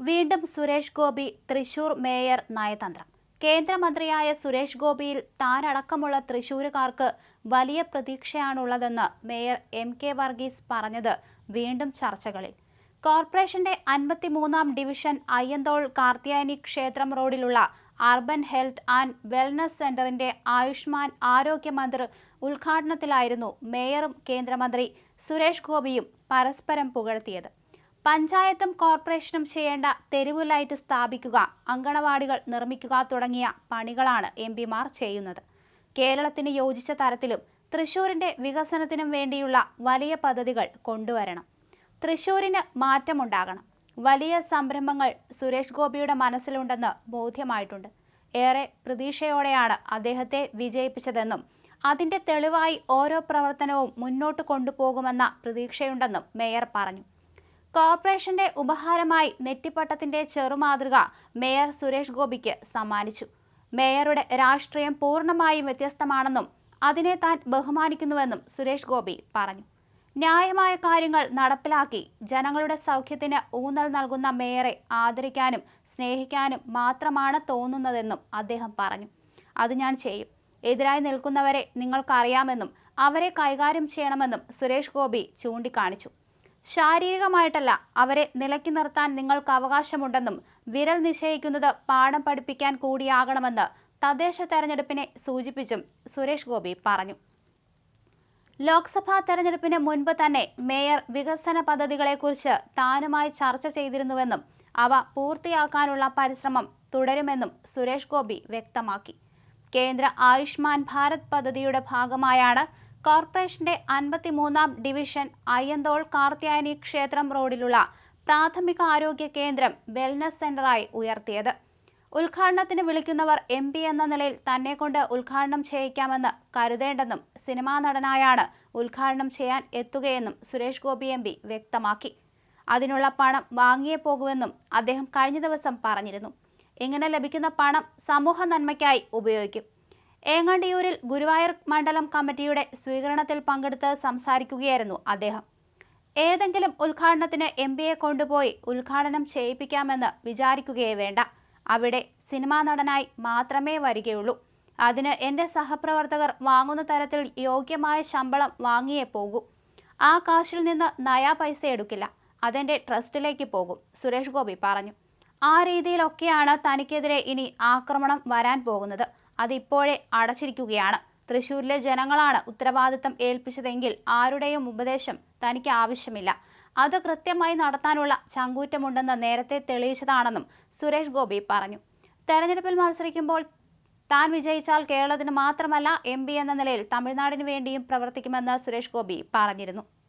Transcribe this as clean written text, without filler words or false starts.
വീണ്ടും സുരേഷ് ഗോപി തൃശൂർ മേയർ നയതന്ത്രം. കേന്ദ്രമന്ത്രിയായ സുരേഷ് ഗോപിയിൽ താനടക്കമുള്ള തൃശൂരുകാർക്ക് വലിയ പ്രതീക്ഷയാണുള്ളതെന്ന് mayor MK. Varghese പറഞ്ഞത് വീണ്ടും ചർച്ചകളിൽ. കോർപ്പറേഷന്റെ 53-ാം ഡിവിഷൻ അയ്യന്തോൾ കാർത്യായനി ക്ഷേത്രം റോഡിലുള്ള അർബൻ ഹെൽത്ത് ആൻഡ് വെൽനസ് സെന്ററിന്റെ ആയുഷ്മാൻ ആരോഗ്യ മന്ദിർ ഉദ്ഘാടനത്തിലായിരുന്നു മേയറും കേന്ദ്രമന്ത്രി സുരേഷ് ഗോപിയും പരസ്പരം പുകഴ്ത്തിയത്. പഞ്ചായത്തും കോർപ്പറേഷനും ചെയ്യേണ്ട തെരുവു ലൈറ്റ് സ്ഥാപിക്കുക, അങ്കണവാടികൾ നിർമ്മിക്കുക തുടങ്ങിയ പണികളാണ് എംപിമാർ ചെയ്യുന്നത്. കേരളത്തിന് യോജിച്ച തരത്തിലും തൃശൂരിന്റെ വികസനത്തിനും വേണ്ടിയുള്ള വലിയ പദ്ധതികൾ കൊണ്ടുവരണം. തൃശൂരിന് മാറ്റമുണ്ടാകണം. വലിയ സംരംഭങ്ങൾ സുരേഷ് ഗോപിയുടെ മനസ്സിലുണ്ടെന്ന് ബോധ്യമായിട്ടുണ്ട്. ഏറെ പ്രതീക്ഷയോടെയാണ് അദ്ദേഹത്തെ വിജയിപ്പിച്ചതെന്നും അതിന്റെ തെളിവായി ഓരോ പ്രവർത്തനവും മുന്നോട്ട് കൊണ്ടുപോകുമെന്ന പ്രതീക്ഷയുണ്ടെന്നും മേയർ പറഞ്ഞു. കോർപ്പറേഷന്റെ ഉപഹാരമായി നെറ്റിപ്പട്ടത്തിന്റെ ചെറുമാതൃക മേയർ സുരേഷ് ഗോപിക്ക് സമ്മാനിച്ചു. മേയറുടെ രാഷ്ട്രീയം പൂർണ്ണമായും വ്യത്യസ്തമാണെന്നും അതിനെ താൻ ബഹുമാനിക്കുന്നുവെന്നും സുരേഷ് ഗോപി പറഞ്ഞു. ന്യായമായ കാര്യങ്ങൾ നടപ്പിലാക്കി ജനങ്ങളുടെ സൗഖ്യത്തിന് ഊന്നൽ നൽകുന്ന മേയറെ ആദരിക്കാനും സ്നേഹിക്കാനും മാത്രമാണ് തോന്നുന്നതെന്നും അദ്ദേഹം പറഞ്ഞു. അത് ഞാൻ ചെയ്യും. എതിരായി നിൽക്കുന്നവരെ നിങ്ങൾക്കറിയാമെന്നും അവരെ കൈകാര്യം ചെയ്യണമെന്നും സുരേഷ് ഗോപി ചൂണ്ടിക്കാണിച്ചു. ശാരീരികമായിട്ടല്ല, അവരെ നിലയ്ക്ക് നിർത്താൻ നിങ്ങൾക്ക് അവകാശമുണ്ടെന്നും വിരൽ നിശ്ചയിക്കുന്നത് പാഠം പഠിപ്പിക്കാൻ കൂടിയാകണമെന്ന് തദ്ദേശ തെരഞ്ഞെടുപ്പിനെ സൂചിപ്പിച്ചും സുരേഷ് ഗോപി പറഞ്ഞു. ലോക്സഭാ തെരഞ്ഞെടുപ്പിന് മുൻപ് തന്നെ മേയർ വികസന പദ്ധതികളെക്കുറിച്ച് താനുമായി ചർച്ച ചെയ്തിരുന്നുവെന്നും അവ പൂർത്തിയാക്കാനുള്ള പരിശ്രമം തുടരുമെന്നും സുരേഷ് ഗോപി വ്യക്തമാക്കി. കേന്ദ്ര ആയുഷ്മാൻ ഭാരത് പദ്ധതിയുടെ ഭാഗമായാണ് കോർപ്പറേഷന്റെ 53-ാം ഡിവിഷൻ അയ്യന്തോൾ കാർത്യായനി ക്ഷേത്രം റോഡിലുള്ള പ്രാഥമിക ആരോഗ്യ കേന്ദ്രം വെൽനസ് സെന്ററായി ഉയർത്തിയത്. ഉദ്ഘാടനത്തിന് വിളിക്കുന്നവർ എം.പി. എന്ന നിലയിൽ തന്നെക്കൊണ്ട് ഉദ്ഘാടനം ചെയ്യിക്കാമെന്ന് കരുതേണ്ടെന്നും സിനിമാ നടനായാണ് ഉദ്ഘാടനം ചെയ്യാൻ എത്തുകയെന്നും സുരേഷ് ഗോപി എം.പി. വ്യക്തമാക്കി. അതിനുള്ള പണം വാങ്ങിയേ പോകൂവെന്നും അദ്ദേഹം കഴിഞ്ഞ ദിവസം പറഞ്ഞിരുന്നു. ഇങ്ങനെ ലഭിക്കുന്ന പണം സമൂഹ നന്മയ്ക്കായി ഉപയോഗിക്കും. ഏങ്ങണ്ടിയൂരിൽ ഗുരുവായൂർ മണ്ഡലം കമ്മിറ്റിയുടെ സ്വീകരണത്തിൽ പങ്കെടുത്ത് സംസാരിക്കുകയായിരുന്നു അദ്ദേഹം. ഏതെങ്കിലും ഉദ്ഘാടനത്തിന് എം.പിയെ കൊണ്ടുപോയി ഉദ്ഘാടനം ചെയ്യിപ്പിക്കാമെന്ന് വിചാരിക്കുകയേ വേണ്ട. അവിടെ സിനിമാ നടനായി മാത്രമേ വരികയുള്ളൂ. അതിന് എൻ്റെ സഹപ്രവർത്തകർ വാങ്ങുന്ന തരത്തിൽ യോഗ്യമായ ശമ്പളം വാങ്ങിയേ പോകൂ. ആ കാശിൽ നിന്ന് നയാ പൈസ എടുക്കില്ല. അതെൻ്റെ ട്രസ്റ്റിലേക്ക് പോകും, സുരേഷ് ഗോപി പറഞ്ഞു. ആ രീതിയിലൊക്കെയാണ് തനിക്കെതിരെ ഇനി ആക്രമണം വരാൻ പോകുന്നത്. അതിപ്പോഴേ അടച്ചിരിക്കുകയാണ്. തൃശൂരിലെ ജനങ്ങളാണ് ഉത്തരവാദിത്തം ഏൽപ്പിച്ചതെങ്കിൽ ആരുടെയും ഉപദേശം തനിക്ക് ആവശ്യമില്ല. അത് കൃത്യമായി നടത്താനുള്ള ചങ്കൂറ്റമുണ്ടെന്ന് നേരത്തെ തെളിയിച്ചതാണെന്നും സുരേഷ് ഗോപി പറഞ്ഞു. തെരഞ്ഞെടുപ്പിൽ മത്സരിക്കുമ്പോൾ താൻ വിജയിച്ചാൽ കേരളത്തിന് മാത്രമല്ല എം.പി. എന്ന നിലയിൽ തമിഴ്നാടിന് വേണ്ടിയും പ്രവർത്തിക്കുമെന്ന് സുരേഷ് ഗോപി പറഞ്ഞിരുന്നു.